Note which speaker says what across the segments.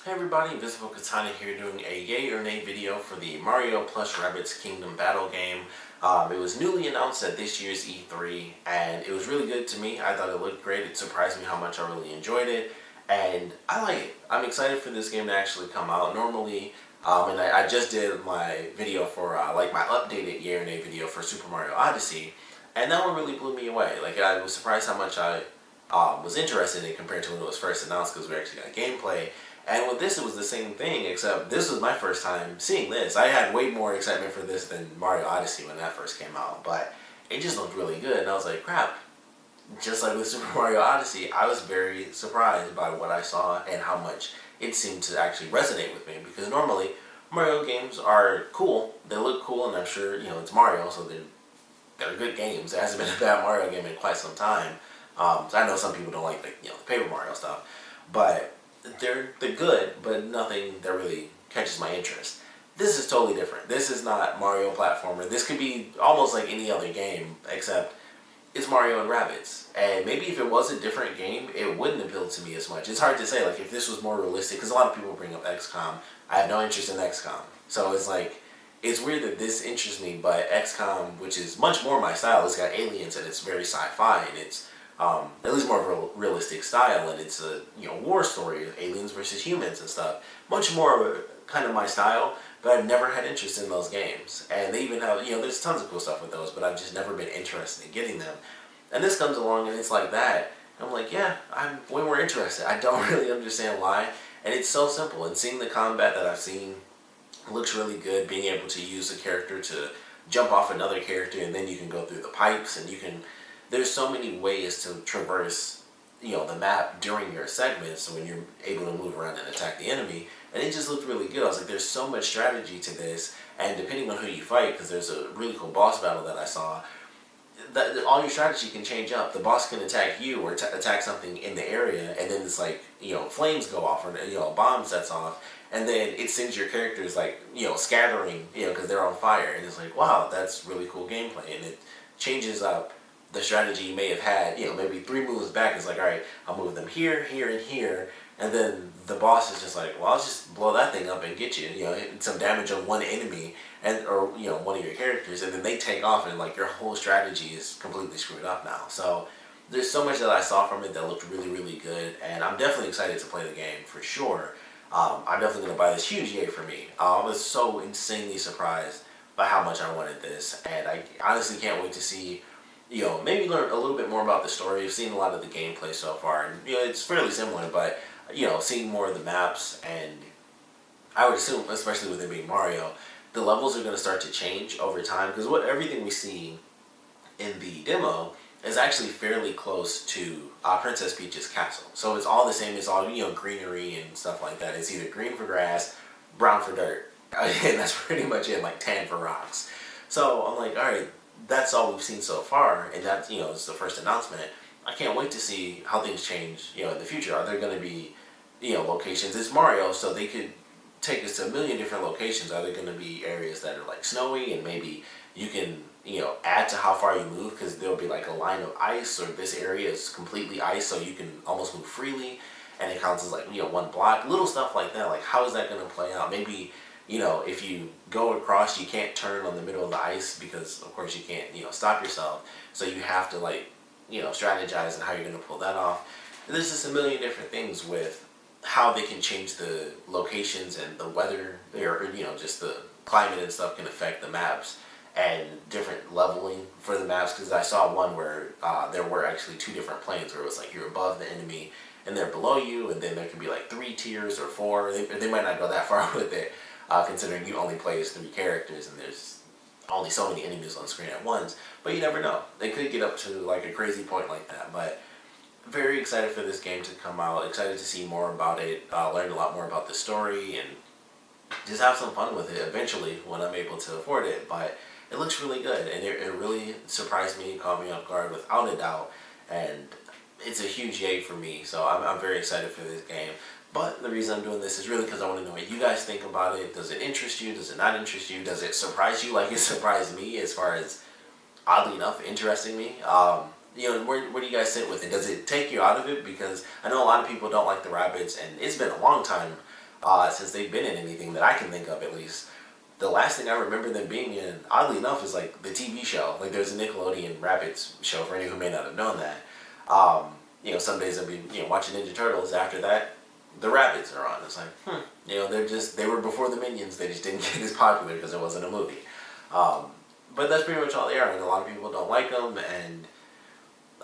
Speaker 1: Hey everybody, Invisiblekatana here doing a yay or nay video for the Mario plus Rabbids Kingdom Battle game. It was newly announced at this year's E3 and it was really good to me. I thought it looked great. It surprised me how much I really enjoyed it and I like it. I'm excited for this game to actually come out. Normally, and I just did my video for like my updated yay or nay video for Super Mario Odyssey, and that one really blew me away. Like I was surprised how much I was interested in it compared to when it was first announced because we actually got gameplay. And with this, it was the same thing, except this was my first time seeing this. I had way more excitement for this than Mario Odyssey when that first came out, but it just looked really good, and I was like, crap. Just like with Super Mario Odyssey, I was very surprised by what I saw and how much it seemed to actually resonate with me, because normally Mario games are cool, they look cool, and I'm sure, it's Mario, so they're good games. There hasn't been a bad Mario game in quite some time. So I know some people don't like the Paper Mario stuff, but they're good, but nothing that really catches my interest. This is totally different. This is not Mario platformer. This could be almost like any other game, except it's Mario and Rabbids. And maybe if it was a different game, it wouldn't appeal to me as much. It's hard to say, like, if this was more realistic, because a lot of people bring up XCOM. I have no interest in XCOM. So it's like, it's weird that this interests me, but XCOM, which is much more my style, it's got aliens and it's very sci-fi, and it's at least more of a realistic style, and it's a war story of aliens versus humans and stuff. Much more of a kind of my style, but I've never had interest in those games. And they even have, there's tons of cool stuff with those, but I've just never been interested in getting them. And this comes along and it's like that. And I'm like, yeah, I'm way more interested. I don't really understand why. And it's so simple. And seeing the combat that I've seen looks really good. Being able to use a character to jump off another character, and then you can go through the pipes, and there's so many ways to traverse, the map during your segments, so when you're able to move around and attack the enemy. And it just looked really good. I was like, there's so much strategy to this, and depending on who you fight, because there's a really cool boss battle that I saw, that all your strategy can change up. The boss can attack you or attack something in the area, and then it's like, flames go off, or a bomb sets off, and then it sends your characters like, scattering, because they're on fire, and it's like, wow, that's really cool gameplay, and it changes up the strategy you may have had, maybe 3 moves back is like, alright, I'll move them here, here, and here, and then the boss is just like, well, I'll just blow that thing up and get you, hit some damage on one enemy, or one of your characters, and then they take off, and like your whole strategy is completely screwed up now. So there's so much that I saw from it that looked really, really good, and I'm definitely excited to play the game, for sure. I'm definitely going to buy this. Huge yay for me. I was so insanely surprised by how much I wanted this, and I honestly can't wait to see maybe learn a little bit more about the story. I've seen a lot of the gameplay so far, and it's fairly similar, but seeing more of the maps, and I would assume, especially with it being Mario, the levels are going to start to change over time, because everything we see in the demo is actually fairly close to Princess Peach's castle. So it's all the same. It's all greenery and stuff like that. It's either green for grass, brown for dirt, and that's pretty much it, like tan for rocks. So I'm like, all right, that's all we've seen so far, and that's, it's the first announcement. I can't wait to see how things change, in the future. Are there going to be, locations? It's Mario, so they could take us to a million different locations. Are there going to be areas that are like snowy, and maybe you can, add to how far you move, because there'll be like a line of ice, or this area is completely ice, so you can almost move freely, and it counts as like, 1 block. Little stuff like that. Like, how is that going to play out? Maybe, if you go across, you can't turn on the middle of the ice, because of course you can't, stop yourself. So you have to like, strategize on how you're going to pull that off. And there's just a million different things with how they can change the locations, and the weather, or just the climate and stuff can affect the maps, and different leveling for the maps. Because I saw one where there were actually 2 different planes, where it was like you're above the enemy and they're below you, and then there can be like 3 tiers or 4. They might not go that far with it, considering you only play as 3 characters and there's only so many enemies on screen at once. But you never know. They could get up to like a crazy point like that. But very excited for this game to come out. Excited to see more about it. Learn a lot more about the story, and just have some fun with it eventually when I'm able to afford it. But it looks really good, and it really surprised me, caught me off guard without a doubt. And it's a huge yay for me. So I'm very excited for this game. But the reason I'm doing this is really because I want to know what you guys think about it. Does it interest you? Does it not interest you? Does it surprise you like it surprised me, as far as, oddly enough, interesting me? Where do you guys sit with it? Does it take you out of it? Because I know a lot of people don't like the Rabbids, and it's been a long time since they've been in anything that I can think of, at least. The last thing I remember them being in, oddly enough, is like the TV show. Like there's a Nickelodeon Rabbids show for anyone who may not have known that. Some days I'll be watching Ninja Turtles. After that, the Rabbids are on. It's like, they were before the Minions. They just didn't get as popular because it wasn't a movie. But that's pretty much all they are. And a lot of people don't like them, and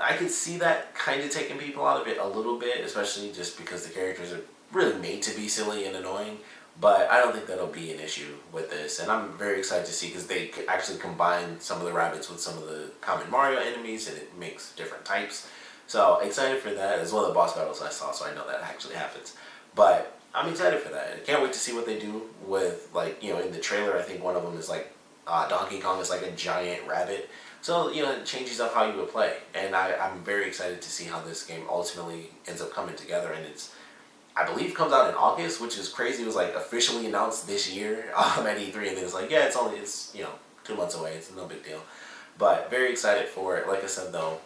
Speaker 1: I can see that kind of taking people out of it a little bit, especially just because the characters are really made to be silly and annoying. But I don't think that'll be an issue with this, and I'm very excited to see because they actually combine some of the Rabbids with some of the common Mario enemies, and it makes different types. So excited for that. It's one of the boss battles I saw, so I know that actually happens. But I'm excited for that. I can't wait to see what they do with, like, in the trailer. I think one of them is like Donkey Kong is like a giant rabbit. So, it changes up how you would play. And I'm very excited to see how this game ultimately ends up coming together. And I believe comes out in August, which is crazy. It was like officially announced this year at E3, and then it's like, yeah, it's 2 months away. It's no big deal. But very excited for it. Like I said, though,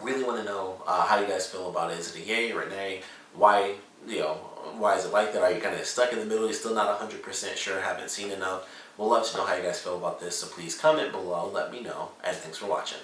Speaker 1: really want to know how you guys feel about it. Is it a yay or a nay? Why is it like that? Are you kind of stuck in the middle? You're still not 100% sure, haven't seen enough? We'll love to know how you guys feel about this, so please comment below, let me know, and thanks for watching.